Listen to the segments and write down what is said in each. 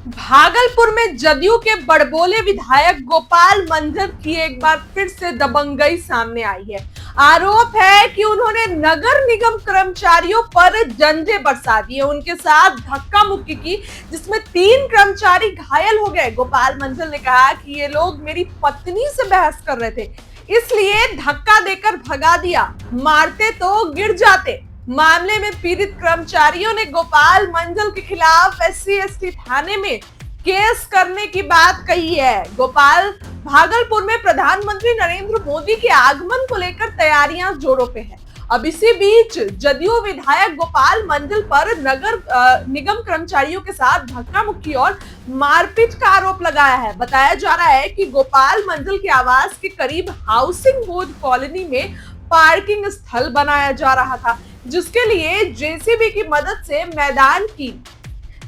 भागलपुर में जदयू के बड़बोले विधायक गोपाल मंजर की एक बार फिर से दबंगई सामने आई है। आरोप है कि उन्होंने नगर निगम कर्मचारियों पर जंजे बरसा दिए, उनके साथ धक्का मुक्की की, जिसमें 3 कर्मचारी घायल हो गए। गोपाल मंजर ने कहा कि ये लोग मेरी पत्नी से बहस कर रहे थे, इसलिए धक्का देकर भगा दिया, मारते तो गिर जाते। मामले में पीड़ित कर्मचारियों ने गोपाल मंडल के खिलाफ SC/ST थाने में केस करने की बात कही है। गोपाल भागलपुर में प्रधानमंत्री नरेंद्र मोदी के आगमन को लेकर तैयारियां जोरों पे है। अब इसी बीच जदयू विधायक गोपाल मंडल पर नगर निगम कर्मचारियों के साथ धक्का मुक्की और मारपीट का आरोप लगाया है। बताया जा रहा है कि गोपाल मंडल के आवास के करीब हाउसिंग बोर्ड कॉलोनी में पार्किंग स्थल बनाया जा रहा था, जिसके लिए JCB की मदद से मैदान की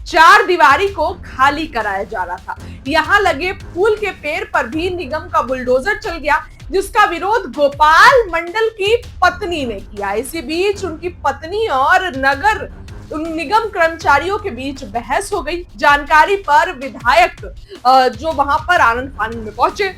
4 दीवारी को खाली कराया जा रहा था। यहाँ लगे फूल के पेड़ पर भी निगम का बुलडोजर चल गया, जिसका विरोध गोपाल मंडल की पत्नी ने किया। इसी बीच उनकी पत्नी और नगर निगम कर्मचारियों के बीच बहस हो गई। जानकारी पर विधायक जो वहां पर आनंद फानन में पहुंचे,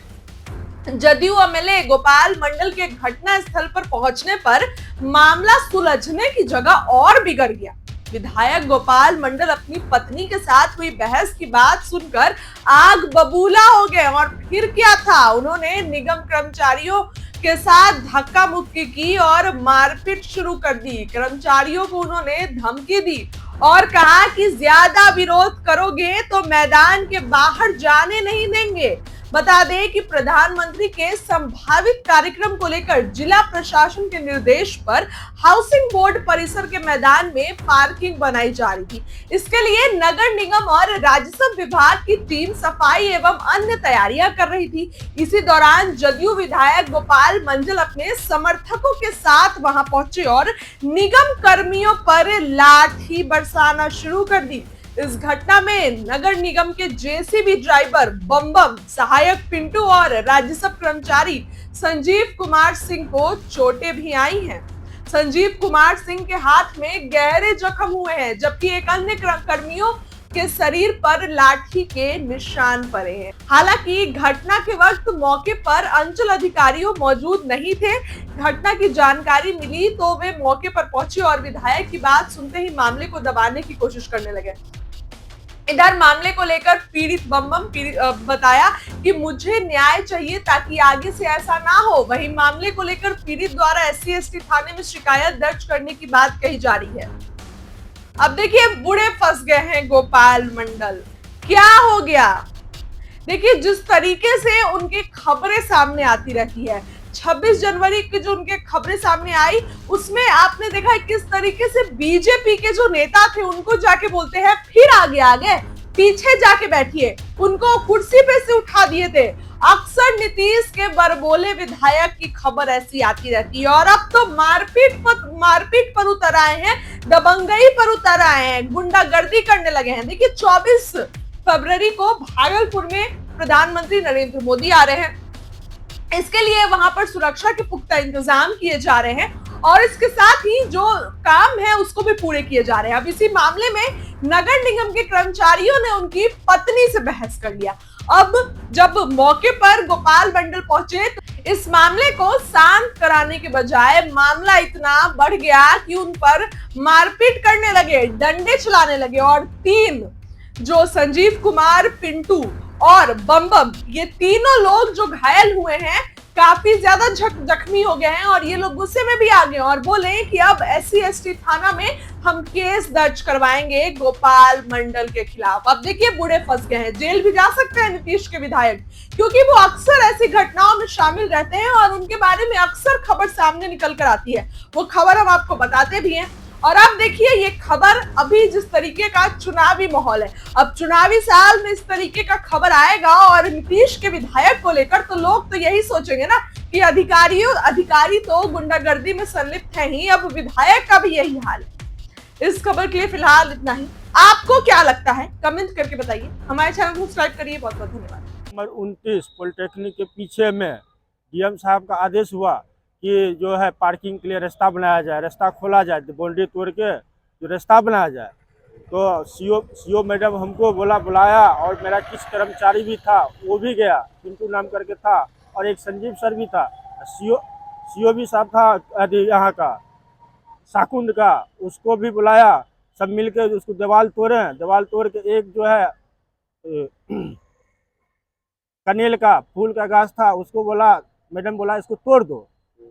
जदयू MLA गोपाल मंडल के घटना स्थल पर पहुंचने पर मामला सुलझने की जगह और बिगड़ गया। विधायक गोपाल मंडल अपनी पत्नी के साथ हुई बहस की बात सुनकर आग बबूला हो गए और फिर क्या था, उन्होंने निगम कर्मचारियों के साथ धक्का मुक्की की और मारपीट शुरू कर दी। कर्मचारियों को उन्होंने धमकी दी और कहा कि ज्यादा विरोध करोगे तो मैदान के बाहर जाने नहीं देंगे। बता दें कि प्रधानमंत्री के संभावित कार्यक्रम को लेकर जिला प्रशासन के निर्देश पर हाउसिंग बोर्ड परिसर के मैदान में पार्किंग बनाई जा रही थी। इसके लिए नगर निगम और राजस्व विभाग की टीम सफाई एवं अन्य तैयारियां कर रही थी। इसी दौरान जदयू विधायक गोपाल मंडल अपने समर्थकों के साथ वहां पहुंचे और निगम कर्मियों पर लाठी बरसाना शुरू कर दी। इस घटना में नगर निगम के JCB ड्राइवर बम सहायक पिंटू और राजस्व कर्मचारी संजीव कुमार सिंह को चोटें भी आई हैं। संजीव कुमार सिंह के हाथ में गहरे जख्म हुए हैं, जबकि एक अन्य कर्मियों के शरीर पर लाठी के निशान पड़े हैं। हालांकि घटना के वक्त मौके पर अंचल अधिकारियों मौजूद नहीं थे। घटना की जानकारी मिली तो वे मौके पर पहुंचे और विधायक की बात सुनते ही मामले को दबाने की कोशिश करने लगे। इधर मामले को लेकर पीड़ित बम बताया कि मुझे न्याय चाहिए ताकि आगे से ऐसा ना हो। वहीं मामले को लेकर पीड़ित द्वारा SC/ST थाने में शिकायत दर्ज करने की बात कही जा रही है। अब देखिए, बुढ़े फंस गए हैं गोपाल मंडल। क्या हो गया? देखिए, जिस तरीके से उनकी खबरें सामने आती रहती है, 26 जनवरी की जो उनके खबरें सामने आई, उसमें आपने देखा है किस तरीके से बीजेपी के जो नेता थे उनको जाके बोलते हैं फिर आगे पीछे जाके बैठिए, उनको कुर्सी पे से उठा दिए थे। अक्सर नीतीश के बड़बोले विधायक की खबर ऐसी आती रहती है और अब तो मारपीट पर उतर आए हैं, दबंगई पर उतर आए हैं, गुंडागर्दी करने लगे हैं। देखिए, 24 फरवरी को भागलपुर में प्रधानमंत्री नरेंद्र मोदी आ रहे हैं। इसके लिए वहां पर सुरक्षा के पुख्ता इंतजाम किए जा रहे हैं और इसके साथ ही जो काम है उसको भी पूरे किए जा रहे हैं। अब इसी मामले में नगर निगम के कर्मचारियों ने उनकी पत्नी से बहस कर लिया। अब जब मौके पर गोपाल मंडल पहुंचे तो इस मामले को शांत कराने के बजाय मामला इतना बढ़ गया कि उन पर मारपीट करने लगे, डंडे चलाने लगे और 3 जो संजीव कुमार, पिंटू और बम ये तीनों लोग जो घायल हुए हैं काफी ज्यादा जख्मी हो गए हैं और ये लोग गुस्से में भी आ गए और बोले कि अब SC/ST थाना में हम केस दर्ज करवाएंगे गोपाल मंडल के खिलाफ। अब देखिए, बूढ़े फंस गए हैं, जेल भी जा सकते हैं नीतीश के विधायक, क्योंकि वो अक्सर ऐसी घटनाओं में शामिल रहते हैं और उनके बारे में अक्सर खबर सामने निकल कर आती है। वो खबर हम आपको बताते भी हैं। और अब देखिए, ये खबर अभी जिस तरीके का चुनावी माहौल है, अब चुनावी साल में इस तरीके का खबर आएगा और नीतीश के विधायक को लेकर तो लोग तो यही सोचेंगे ना कि अधिकारी तो गुंडागर्दी में संलिप्त है ही, अब विधायक का भी यही हाल है। इस खबर के लिए फिलहाल इतना ही। आपको क्या लगता है कमेंट करके बताइए। हमारे चैनल को सब्सक्राइब करिए। बहुत बहुत धन्यवाद। नंबर 29 पॉलिटेक्निक के पीछे में DM साहब का आदेश हुआ कि जो है पार्किंग के लिए रास्ता बनाया जाए, रास्ता खोला जाए, बाउंड्री तोड़ के जो रास्ता बनाया जाए। तो सीओ मैडम हमको बुलाया, और मेरा किस कर्मचारी भी था वो भी गया, पिंटू नाम करके था, और एक संजीव सर भी था। सीओ भी साहब था यहाँ का साकुंड का, उसको भी बुलाया। सब मिलकर उसको दीवार तोड़ के एक जो है कनेल का फूल का गाछ था, उसको बोला, मैडम बोला इसको तोड़ दो,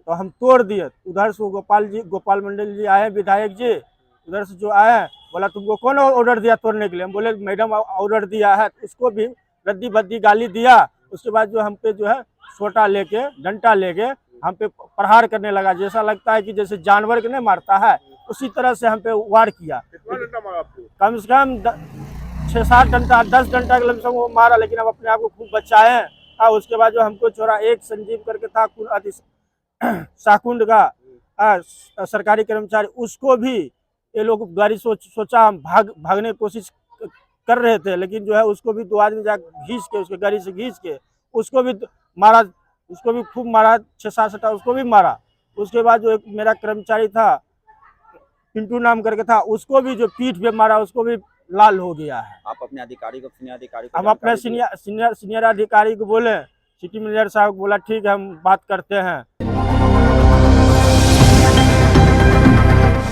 तो हम तोड़ दिए। उधर से गोपाल मंडल जी आए, विधायक जी उधर से जो आए, बोला तुमको कौन ऑर्डर दिया तोड़ने के लिए? हम बोले मैडम ऑर्डर दिया है। उसको भी रद्दी बद्दी गाली दिया। उसके बाद जो हम पे जो है सोटा लेके, डंडा लेके हम पे प्रहार करने लगा, जैसा लगता है कि जैसे जानवर के नहीं मारता है, उसी तरह से हम पे वार किया। कितना डंडा मारा आपको? कम से कम 6-7 डंडा, 10 डंडा के लमसम वो मारा, लेकिन हम अपने आप को खूब बचाए हैं। हाँ, उसके बाद जो हमको छोड़ा, एक संजीव करके था साकुंड का सरकारी कर्मचारी, उसको भी ये लोग गाड़ी सोचा हम भागने की कोशिश कर रहे थे, लेकिन जो है उसको भी 2 आदमी जाकर घींच के, उसके गाड़ी से घींच के उसको भी मारा, उसको भी खूब मारा, 6-7 सटा उसको भी मारा। उसके बाद जो एक मेरा कर्मचारी था पिंटू नाम करके था, उसको भी जो पीठ पे मारा, उसको भी लाल हो गया है। आप अपने अधिकारी को, सीनियर अधिकारी को हम अपने सीनियर अधिकारी को बोले, सिटी मैनेजर साहब को बोला ठीक है हम बात करते हैं।